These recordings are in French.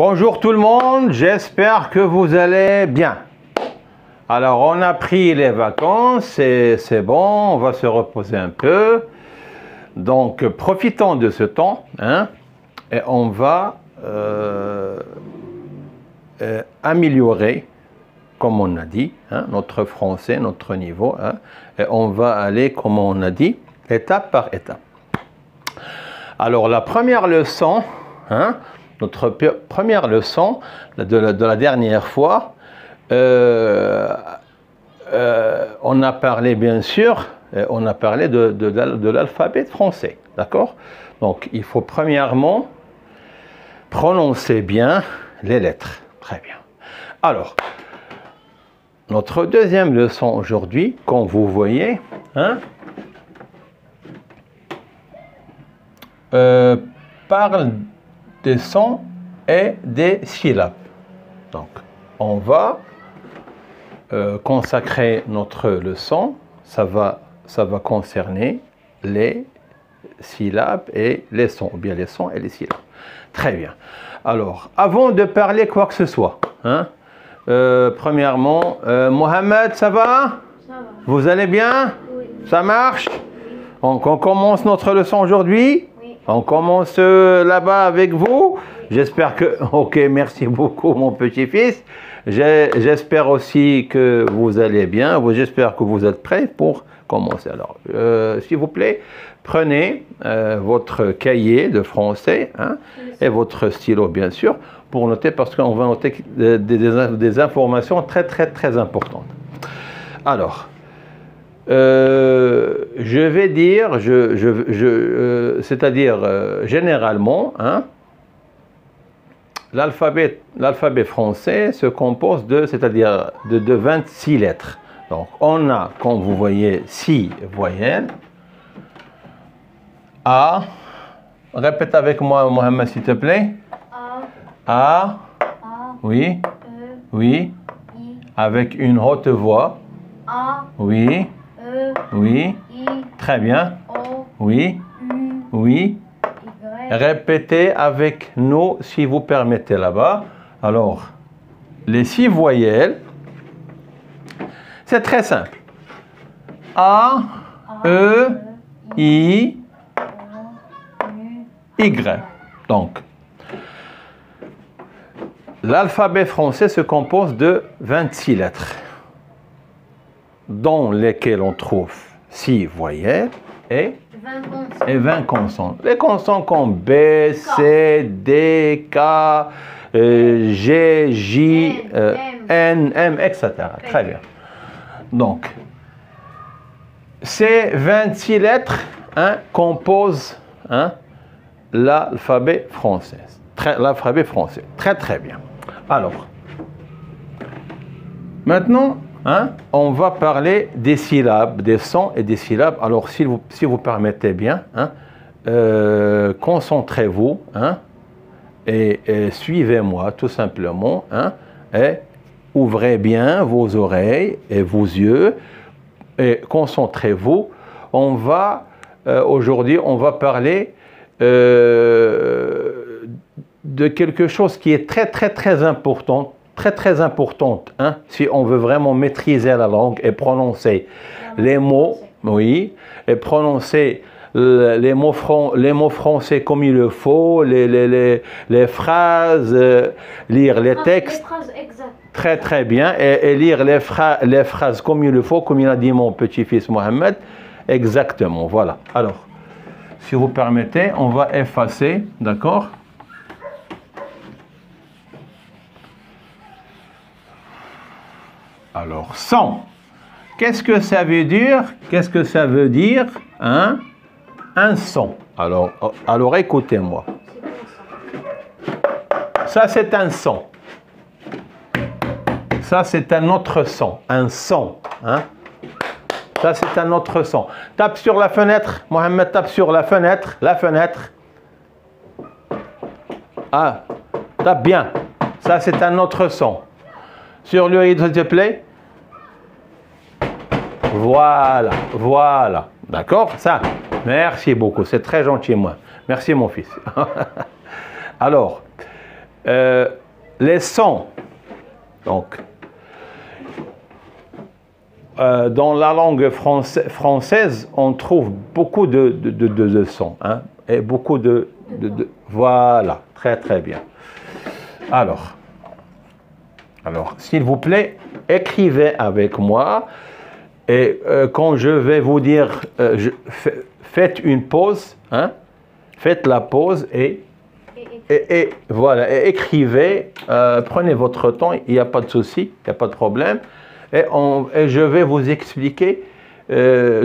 Bonjour tout le monde, j'espère que vous allez bien. Alors on a pris les vacances et c'est bon, on va se reposer un peu. Donc profitons de ce temps et on va améliorer, comme on a dit, notre français, notre niveau. Et on va aller, comme on a dit, étape par étape. Alors la première leçon, notre première leçon de la dernière fois, on a parlé bien sûr, on a parlé de l'alphabet français, d'accord? Donc il faut premièrement prononcer bien les lettres, très bien. Alors, notre deuxième leçon aujourd'hui, comme vous voyez, parle des sons et des syllabes. Donc, on va consacrer notre leçon, ça va concerner les syllabes et les sons, ou bien les sons et les syllabes. Très bien. Alors, avant de parler quoi que ce soit, premièrement, Mohamed, ça va? Ça va. Vous allez bien? Oui. Ça marche? Oui. Donc, on commence notre leçon aujourd'hui? Oui. On commence là-bas avec vous? Oui. J'espère que... Ok, merci beaucoup, mon petit-fils. J'espère aussi que vous allez bien. J'espère que vous êtes prêts pour commencer. Alors, s'il vous plaît, prenez votre cahier de français et votre stylo, bien sûr, pour noter, parce qu'on va noter des informations très importantes. Alors, je vais dire, c'est-à-dire généralement, l'alphabet français se compose de 26 lettres. Donc, on a, comme vous voyez, 6 voyelles. A. Répète avec moi, Mohamed, s'il te plaît. A. Oui. Oui. I. Avec une haute voix. A. Oui. E. Oui. I. Très bien. O. Oui. U. Oui. Y. Répétez avec nous, si vous permettez, là-bas. Alors, les 6 voyelles, c'est très simple. A. E. I. Y. Donc, l'alphabet français se compose de 26 lettres, dans lesquelles on trouve 6 voyelles et 20 consonnes. Les consonnes comme B, C, D, K, G, J, N, M, etc. Très bien. Donc, ces 26 lettres composent l'alphabet français. L'alphabet français. Très bien. Alors, maintenant, on va parler des syllabes, des sons et des syllabes. Alors, si vous permettez bien, concentrez-vous et suivez-moi tout simplement et ouvrez bien vos oreilles et vos yeux et concentrez-vous. Aujourd'hui, on va parler de quelque chose qui est très important, très importante, si on veut vraiment maîtriser la langue et prononcer les mots, oui, et prononcer les mots français comme il le faut, les phrases, lire les textes, très bien, et lire les phrases comme il le faut, comme il a dit mon petit-fils Mohamed, exactement, voilà. Alors, si vous permettez, on va effacer, d'accord? Alors, son. Qu'est-ce que ça veut dire? Qu'est-ce que ça veut dire, un son? Alors écoutez-moi. Ça, c'est un son. Ça, c'est un autre son. Un son. Ça, c'est un autre son. Tape sur la fenêtre. Mohamed, tape sur la fenêtre. La fenêtre. Ah, tape bien. Ça, c'est un autre son. Sur le rideau, s'il te plaît. Voilà. D'accord? Ça, merci beaucoup. C'est très gentil, moi. Merci, mon fils. Alors, les sons. Donc, dans la langue française, on trouve beaucoup de sons. Hein, et beaucoup Voilà, très très bien. Alors s'il vous plaît, écrivez avec moi. Et quand je vais vous dire, faites une pause, hein, faites la pause et voilà, et écrivez, prenez votre temps, il n'y a pas de souci, il n'y a pas de problème. Et je vais vous expliquer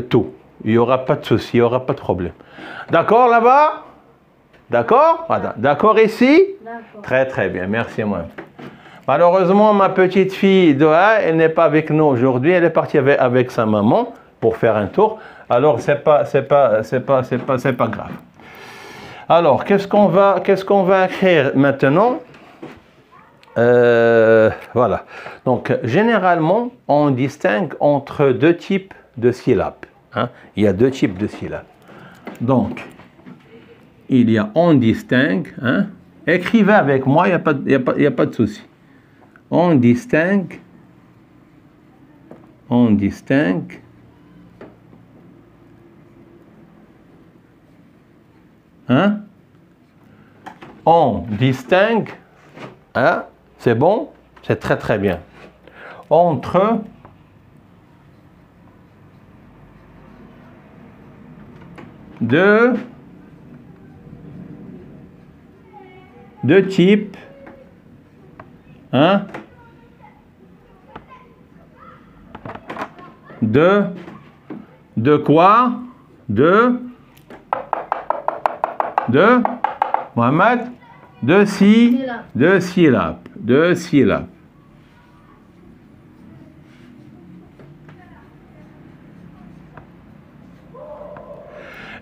tout. Il n'y aura pas de souci, il n'y aura pas de problème. D'accord là-bas? D'accord? D'accord ici? Très très bien, merci moi. Malheureusement, ma petite fille Doha, elle n'est pas avec nous aujourd'hui. Elle est partie avec sa maman pour faire un tour. Alors, c'est pas grave. Alors, qu'est-ce qu'on va écrire maintenant? Voilà. Donc, généralement, on distingue entre deux types de syllabes. Hein? Il y a deux types de syllabes. Donc, on distingue. Hein? Écrivez avec moi, il n'y a pas de souci. On distingue. Hein? On distingue. Hein? C'est bon? C'est très très bien. Entre deux types. Hein? De quoi? De Mohamed? De syllabes.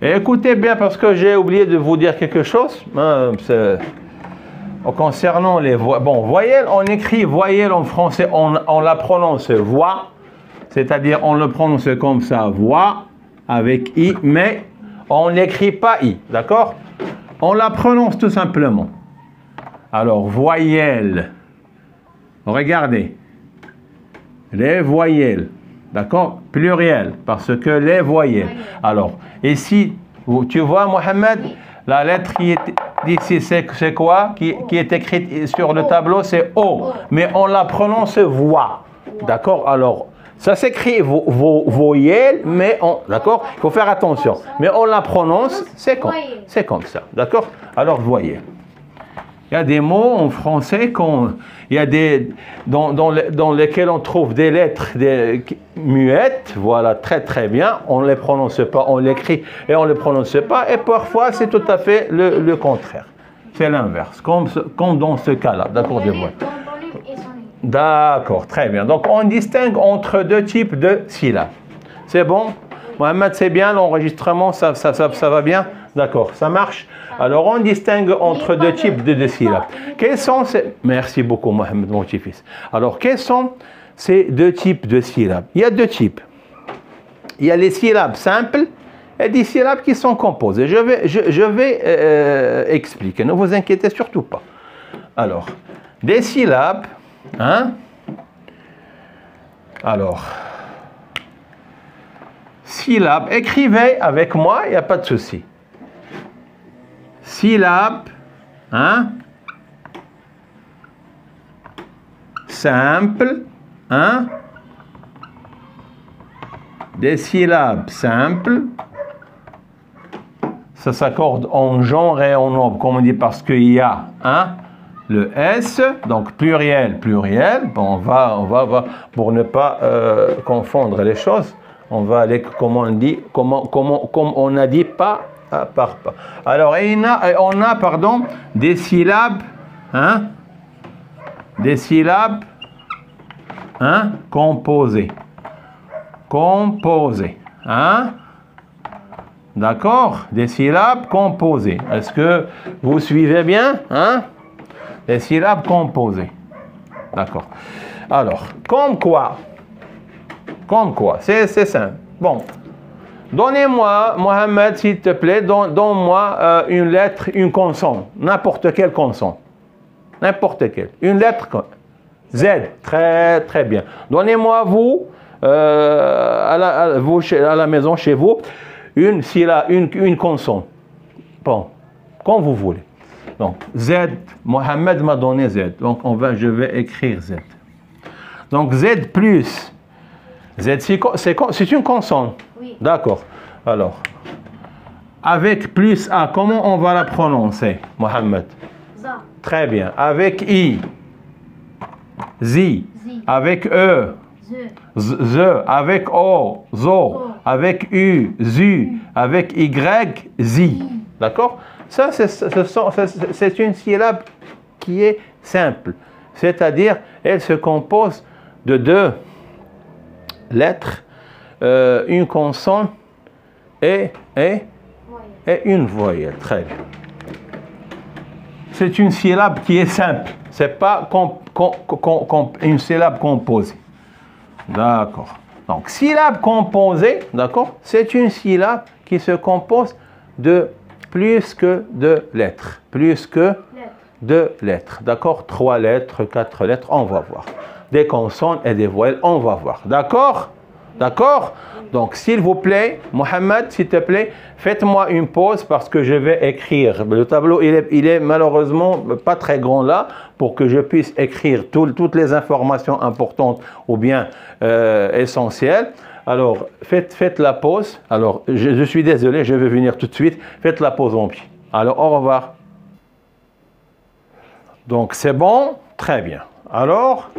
Et écoutez bien parce que j'ai oublié de vous dire quelque chose. Concernant les voyelles, on écrit voyelle en français, on la prononce voix, c'est-à-dire on le prononce comme ça, voix, avec i, mais on n'écrit pas i, d'accord? On la prononce tout simplement. Alors, voyelles, regardez, les voyelles, d'accord? Pluriel, parce que les voyelles. Alors, ici, tu vois, Mohamed, la lettre qui est ici, c'est quoi? Qui est écrite sur le tableau, c'est O. Mais on la prononce voix. D'accord? Alors, ça s'écrit voyelle, mais d'accord? Il faut faire attention. Mais on la prononce, c'est comme ça. D'accord? Alors, voyelle. Il y a des mots en français dans lesquels on trouve des lettres muettes, voilà, très très bien. On ne les prononce pas, on l'écrit et on ne les prononce pas. Et parfois, c'est tout à fait le contraire. C'est l'inverse, comme dans ce cas-là. D'accord, d'accord, très bien. Donc, on distingue entre deux types de syllabes. C'est bon? Mohamed, c'est bien l'enregistrement, ça va bien? D'accord, ça marche? Alors, on distingue entre deux types de syllabes. Quels sont ces... Merci beaucoup, Mohamed, mon petit-fils. Alors, quels sont ces deux types de syllabes? Il y a deux types. Il y a les syllabes simples et des syllabes qui sont composées. Je vais expliquer, ne vous inquiétez surtout pas. Alors, des syllabes, hein? Alors, syllabes, écrivez avec moi, il n'y a pas de souci. Syllabes, hein? Simple, hein? Des syllabes simples. Ça s'accorde en genre et en nombre, comme on dit, parce qu'il y a le S, donc pluriel. Bon, on va pour ne pas confondre les choses, on va aller, comme on dit, comme on a dit, pas par pas. Alors, on a, des syllabes, hein? Des syllabes, hein? Composées, hein? D'accord? Des syllabes composées. Est-ce que vous suivez bien? Hein? Des syllabes composées. D'accord. Alors, comme quoi? C'est simple. Bon. Donnez-moi, Mohamed, s'il te plaît, donne-moi une lettre, une consonne. N'importe quelle consonne. n'importe quelle. Une lettre Z, très très bien. Donnez-moi vous, à la maison, chez vous, une consonne. Bon, comme vous voulez. Donc, Z, Mohamed m'a donné Z. Donc, je vais écrire Z. Donc, Z plus. Z, c'est une consonne. Oui. D'accord. Alors, avec plus A, comment on va la prononcer, Mohamed? Za. Très bien. Avec I. Zi. Zi. Avec E. Z. Avec O. Zo. Avec U. Zu. Avec Y. Zi. D'accord? Ça, c'est une syllabe qui est simple. C'est-à-dire, elle se compose de deux lettres, une consonne et une voyelle. Très bien. C'est une syllabe qui est simple. Ce n'est pas une syllabe composée. D'accord. Donc, syllabe composée, d'accord, c'est une syllabe qui se compose de plus que deux lettres. Plus que deux lettres. D'accord? 3 lettres, 4 lettres, on va voir. Des consonnes et des voyelles, on va voir. D'accord? D'accord? Donc, s'il vous plaît, Mohamed, s'il te plaît, faites-moi une pause parce que je vais écrire. Le tableau, il est malheureusement pas très grand là pour que je puisse écrire toutes les informations importantes ou bien essentielles. Alors, faites la pause. Alors, je suis désolé, je vais venir tout de suite. Faites la pause en pied. Alors, au revoir. Donc, c'est bon? Très bien. Alors,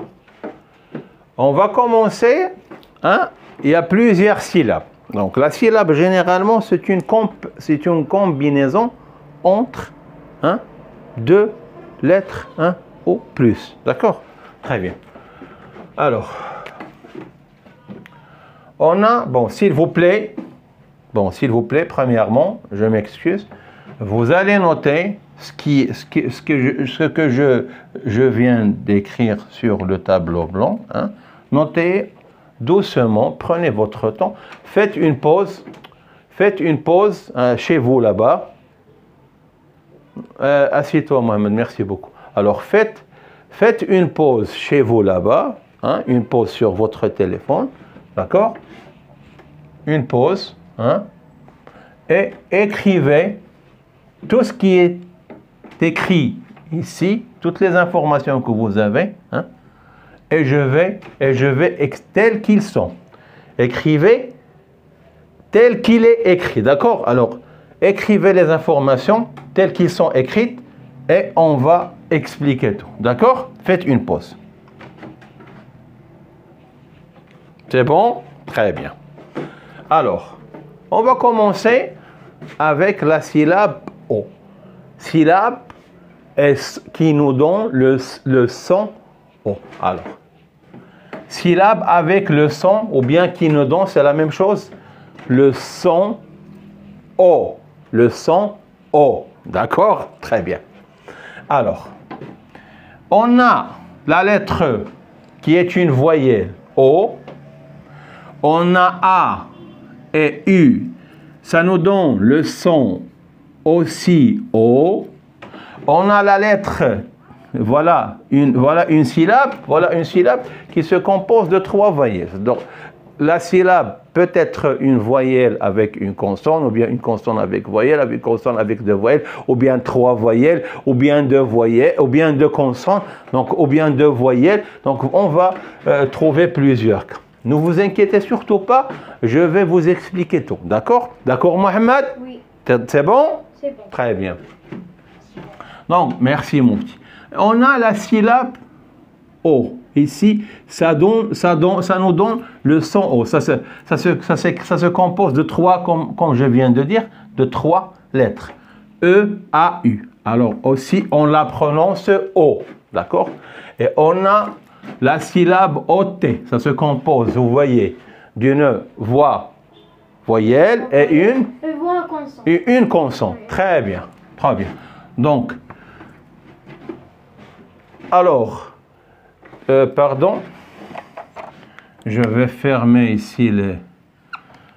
on va commencer. Hein? Il y a plusieurs syllabes. Donc, la syllabe, généralement, c'est une combinaison entre deux lettres ou plus. D'accord? Très bien. Alors, on a, bon, s'il vous plaît, premièrement, je m'excuse, vous allez noter ce que je viens d'écrire sur le tableau blanc. Hein. Notez doucement, prenez votre temps, faites une pause chez vous là-bas. Assieds-toi, Mohamed, merci beaucoup. Alors, faites une pause chez vous là-bas, une pause sur votre téléphone, d'accord? Une pause, et écrivez tout ce qui est écrit ici, toutes les informations que vous avez, et je vais tels qu'ils sont. Écrivez tel qu'il est écrit, d'accord? Alors, écrivez les informations telles qu'ils sont écrites et on va expliquer tout, d'accord? Faites une pause. C'est bon? Très bien. Alors, on va commencer avec la syllabe O. Syllabe qui nous donne le son O. Alors, syllabe avec le son ou bien qui nous donne, c'est la même chose. Le son O. Le son O. D'accord? Très bien. Alors, on a la lettre E qui est une voyelle O. On a A et U. Ça nous donne le son aussi O. On a la lettre, voilà une syllabe qui se compose de 3 voyelles. Donc, la syllabe peut être une voyelle avec une consonne, ou bien une consonne avec voyelle, avec une consonne avec 2 voyelles, ou bien 3 voyelles, ou bien 2 voyelles, ou bien 2 consonnes, donc, ou bien 2 voyelles. Donc, on va trouver plusieurs cas. Ne vous inquiétez surtout pas, je vais vous expliquer tout. D'accord? D'accord, Mohamed? Oui. C'est bon? C'est bon. Très bien. Donc, merci mon petit. On a la syllabe O. Ici, ça nous donne le son O. Ça se compose de 3, comme je viens de dire, de 3 lettres. E, A, U. Alors aussi, on la prononce O. D'accord? Et on a la syllabe OT. Ça se compose, vous voyez, d'une voix voyelle et une consonne. Très bien. Très bien. Donc, alors, pardon, je vais fermer ici les...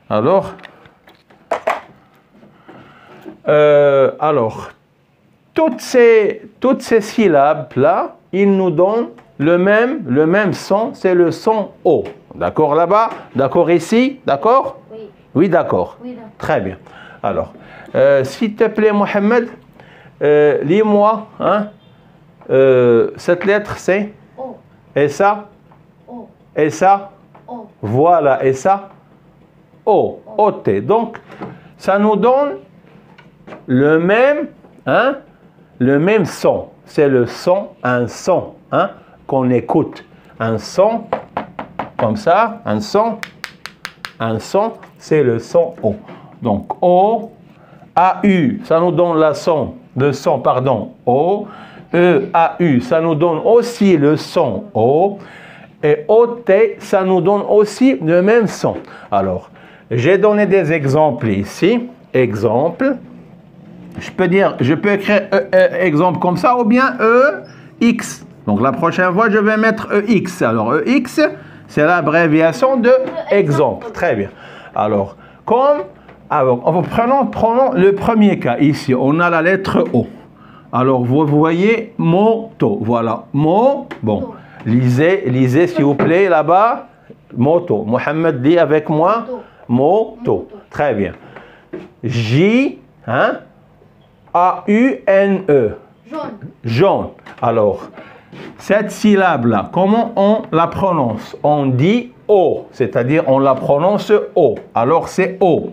Alors, toutes ces syllabes-là, ils nous donnent le même son, c'est le son O. D'accord là-bas? D'accord ici? D'accord? Oui. Oui, d'accord. Oui, d'accord. Très bien. Alors, s'il te plaît, Mohamed, lis-moi, hein, cette lettre, c'est? O. Et ça? O. Et ça? O. Voilà, et ça? O. O-T. Donc, ça nous donne le même, hein, le même son. C'est le son, un son, hein, qu'on écoute. Un son, comme ça, un son, c'est le son O. Donc, O, A-U, ça nous donne le son, pardon, O. E-A-U, ça nous donne aussi le son O. Et O-T, ça nous donne aussi le même son. Alors, j'ai donné des exemples ici. Exemple. Je peux écrire exemple comme ça ou bien EX. Donc la prochaine fois, je vais mettre EX. Alors EX, c'est l'abréviation de exemple. Très bien. Alors, prenons le premier cas ici. On a la lettre O. Alors, vous voyez moto. Voilà. Bon. Lisez s'il vous plaît là-bas. Moto. Mohamed dit avec moi. Moto. Très bien. J, hein? A-U-N-E. Jaune. Jaune. Alors, cette syllabe-là, comment on la prononce? On dit O, c'est-à-dire on la prononce O. Alors, c'est O.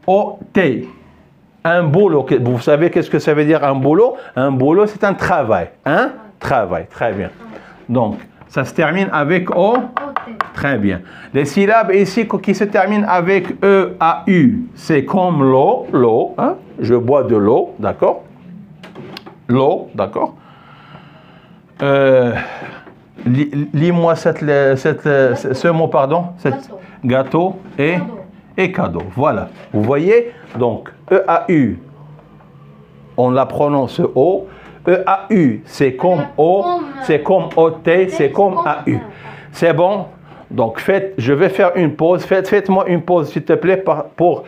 O-T. Un boulot. Vous savez qu'est-ce que ça veut dire un boulot? Un boulot, c'est un travail. Un travail. Très bien. Donc, ça se termine avec O. Très bien. Les syllabes ici qui se terminent avec E-A-U, c'est comme l'eau, hein? Je bois de l'eau, d'accord? L'eau, d'accord? Lis-moi ce mot, pardon. Gâteau et cadeau. Voilà. Vous voyez? Donc, E-A-U, on la prononce O. E-A-U, c'est comme O, c'est comme O-T, c'est comme A-U. C'est bon? Donc, je vais faire une pause. Faites-moi une pause, s'il te plaît, pour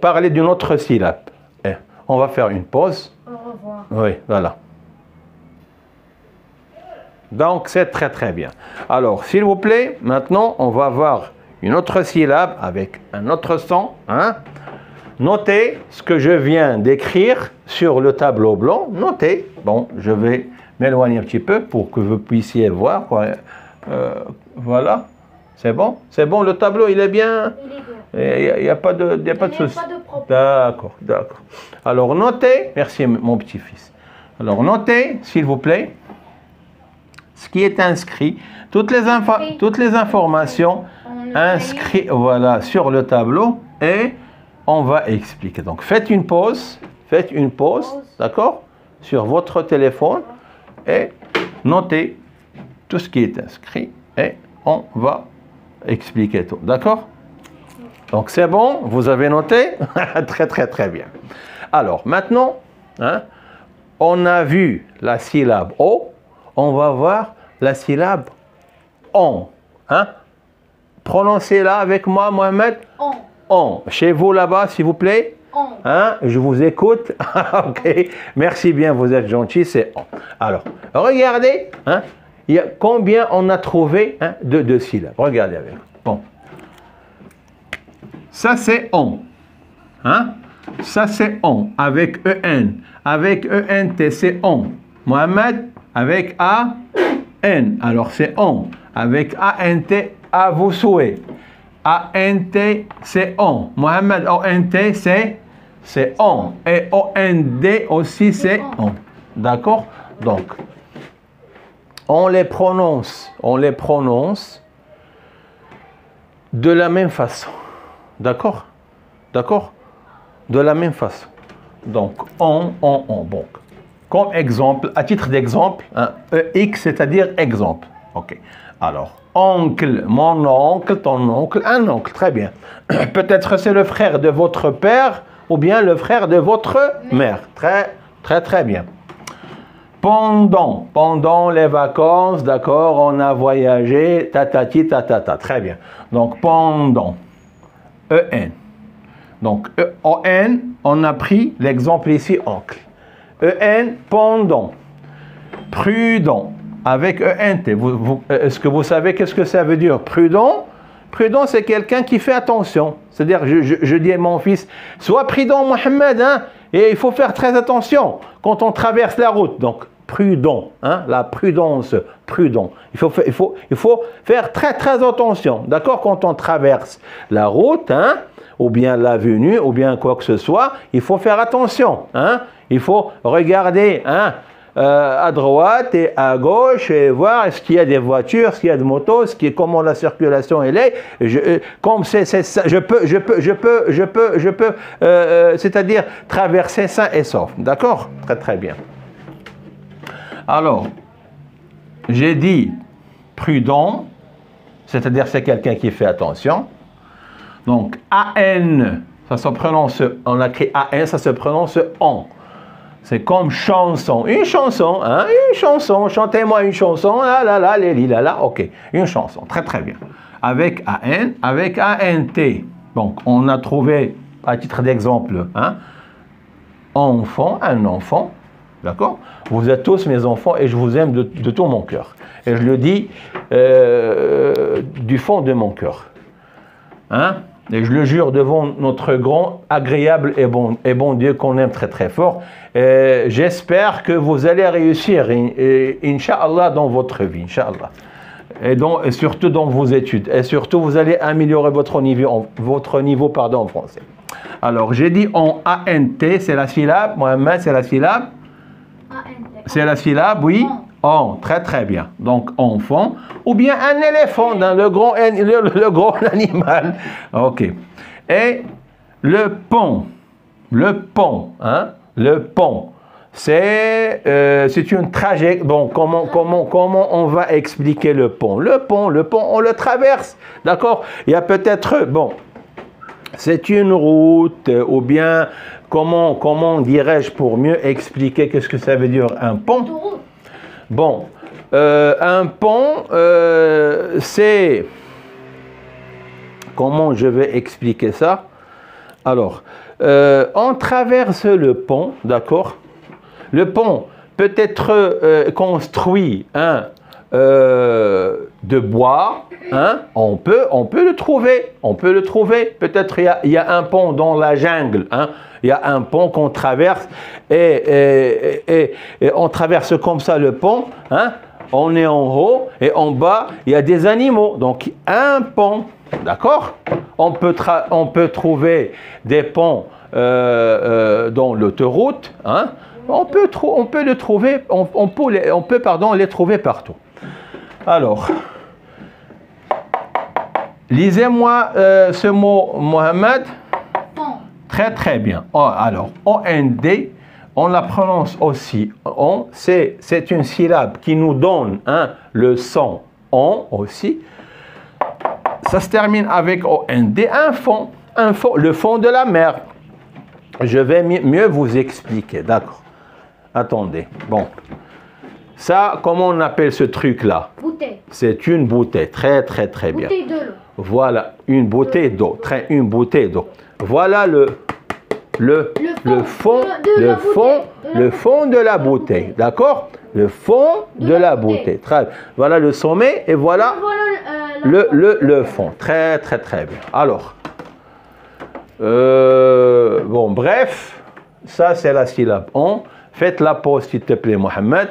parler d'une autre syllabe. On va faire une pause. Au revoir. Oui, voilà. Donc, c'est très, très bien. Alors, s'il vous plaît, maintenant, on va voir une autre syllabe avec un autre son. Hein? Notez ce que je viens d'écrire sur le tableau blanc. Notez. Bon, je vais m'éloigner un petit peu pour que vous puissiez voir. Voilà. C'est bon? C'est bon, le tableau, il est bien? Il est bien. Il n'y a pas de souci. Pas de problème. D'accord, d'accord. Alors, notez. Merci, mon petit-fils. Alors, notez, s'il vous plaît, ce qui est inscrit. Toutes les informations inscrites, voilà, sur le tableau. Et on va expliquer. Donc, faites une pause, d'accord, sur votre téléphone et notez tout ce qui est inscrit et on va expliquer tout, d'accord? Donc, c'est bon, vous avez noté? Très, très, très bien. Alors, maintenant, hein, on a vu la syllabe O, on va voir la syllabe ON. Hein? Prononcez-la avec moi, Mohamed. On. On. Chez vous là-bas, s'il vous plaît. On. Hein? Je vous écoute. Ok. Merci bien, vous êtes gentil, c'est on. Alors, regardez, hein, il y a combien on a trouvé, hein, de syllabes. Regardez avec. Bon. Ça, c'est on. Hein? Ça, c'est on. Avec EN. Avec ENT, c'est on. Mohamed, avec A-N. Alors, c'est on. Avec A-N-T, à vos souhaits. A-N-T, c'est on. Mohamed, O-N-T, c'est on. Et O-N-D aussi, c'est on. D'accord? Donc, on les prononce de la même façon. D'accord? D'accord? De la même façon. Donc, on. Bon. Comme exemple, à titre d'exemple, hein, EX, c'est-à-dire exemple. OK. Alors, oncle, mon oncle, ton oncle, un oncle. Très bien. Peut-être c'est le frère de votre père ou bien le frère de votre mère. Très, très, très bien. Pendant les vacances, d'accord, on a voyagé, tatati, tatata. Très bien. Donc, pendant. E-N. Donc, E-O-N, on a pris l'exemple ici, oncle. EN, pendant. Prudent, avec ENT. Est-ce que vous savez qu'est-ce que ça veut dire? Prudent. Prudent, c'est quelqu'un qui fait attention. C'est-à-dire, je dis à mon fils, sois prudent, Mohamed, hein, et il faut faire très attention quand on traverse la route. Donc, prudent, hein, la prudence, prudent. Il faut faire très, très attention. D'accord? Quand on traverse la route, hein, ou bien l'avenue, ou bien quoi que ce soit, il faut faire attention. Hein. Il faut regarder, hein, à droite et à gauche et voir est-ce qu'il y a des voitures, est-ce qu'il y a des motos, comment la circulation elle est. Comme c'est ça, je peux, c'est-à-dire traverser sain et sauf. D'accord? Très très bien. Alors, j'ai dit prudent, c'est-à-dire c'est quelqu'un qui fait attention. Donc AN, ça se prononce, on a écrit AN, ça se prononce on. C'est comme chanson. Une chanson, hein? Une chanson. Chantez-moi une chanson. La la la, les li la la. Ok. Une chanson. Très très bien. Avec AN, avec ANT. Donc, on a trouvé, à titre d'exemple, hein? Enfant, un enfant. D'accord? Vous êtes tous mes enfants et je vous aime de tout mon cœur. Et je le dis du fond de mon cœur. Hein? Et je le jure devant notre grand, agréable et bon Dieu qu'on aime très très fort. J'espère que vous allez réussir, Inch'Allah, dans votre vie, Inch'Allah. Et surtout dans vos études. Et surtout, vous allez améliorer votre niveau en français. Alors, j'ai dit en ANT, c'est la syllabe. Mohamed, c'est la syllabe. C'est la syllabe, oui. On, très très bien. Donc enfant, ou bien un éléphant dans le grand animal. Ok. Et le pont, hein, le pont, c'est une trajectoire. Bon, comment on va expliquer le pont? Le pont, on le traverse, d'accord? Il y a peut-être, bon, c'est une route, ou bien comment dirais-je pour mieux expliquer qu'est-ce que ça veut dire un pont? Bon, un pont, c'est... Comment je vais expliquer ça? Alors, on traverse le pont, d'accord? Le pont peut être construit de bois, hein? On peut le trouver, Peut-être il y a un pont dans la jungle, hein? Il y a un pont qu'on traverse et on traverse comme ça le pont, hein? On est en haut et en bas, il y a des animaux. Donc, un pont, d'accord? On peut trouver des ponts dans l'autoroute, hein? On peut les trouver, on peut les trouver partout. Alors, lisez-moi ce mot, Mohamed. Très très bien. Alors, OND, on la prononce aussi. C'est une syllabe qui nous donne le son on aussi. Ça se termine avec OND. Un fond, le fond de la mer. Je vais mieux vous expliquer, d'accord? Attendez. Bon. Ça, comment on appelle ce truc-là? Bouteille. C'est une bouteille. Très très très bien. Bouteille d'eau. Voilà, une bouteille d'eau. Une bouteille d'eau. Voilà le fond de la bouteille, d'accord? Le fond de la bouteille. Très, voilà le sommet et voilà le fond. Très très très bien. Alors, bon, bref, ça c'est la syllabe on. Faites la pause s'il te plaît, Mohamed.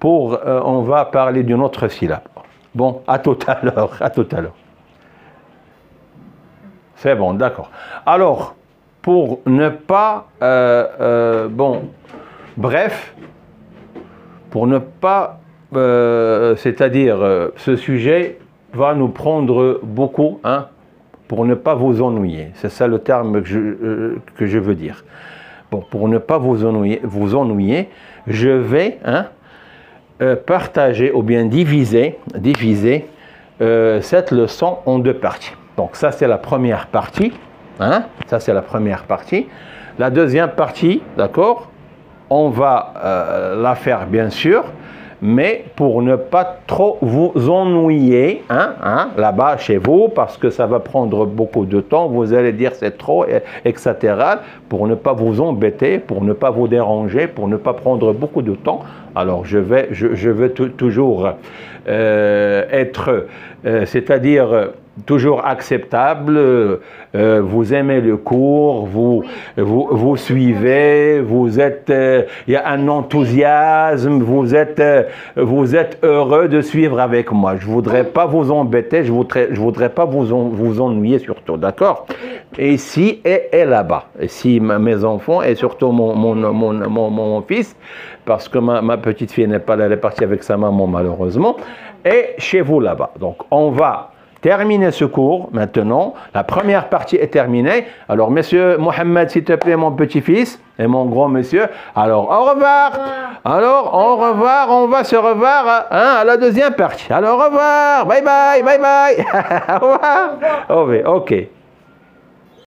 On va parler d'une autre syllabe. Bon, à tout à l'heure, C'est bon, d'accord. Alors, pour ne pas, c'est-à-dire, ce sujet va nous prendre beaucoup, hein, pour ne pas vous ennuyer. C'est ça le terme que je veux dire. Bon, pour ne pas vous ennuyer, je vais partager ou bien diviser cette leçon en deux parties. Donc ça c'est la première partie, hein? Ça c'est la première partie. La deuxième partie, d'accord, on va la faire bien sûr, mais pour ne pas trop vous ennuyer là-bas chez vous, parce que ça va prendre beaucoup de temps, vous allez dire c'est trop, etc. Pour ne pas vous embêter, pour ne pas vous déranger, pour ne pas prendre beaucoup de temps. Alors je vais toujours être, c'est-à-dire toujours acceptable, vous aimez le cours, vous suivez, vous êtes, il y a un enthousiasme, vous êtes heureux de suivre avec moi. Je voudrais pas vous embêter, je voudrais pas vous ennuyer surtout, d'accord? Et ici et là-bas, ici mes enfants et surtout mon fils, parce que ma petite fille n'est pas là, elle est partie avec sa maman malheureusement, et chez vous là-bas. Donc on va terminer ce cours maintenant. La première partie est terminée. Alors, monsieur Mohamed, s'il te plaît, mon petit-fils et mon grand monsieur. Alors, au revoir. Alors, au revoir. On va se revoir à la deuxième partie. Alors, au revoir. Bye bye. Bye bye. Au revoir. Ok.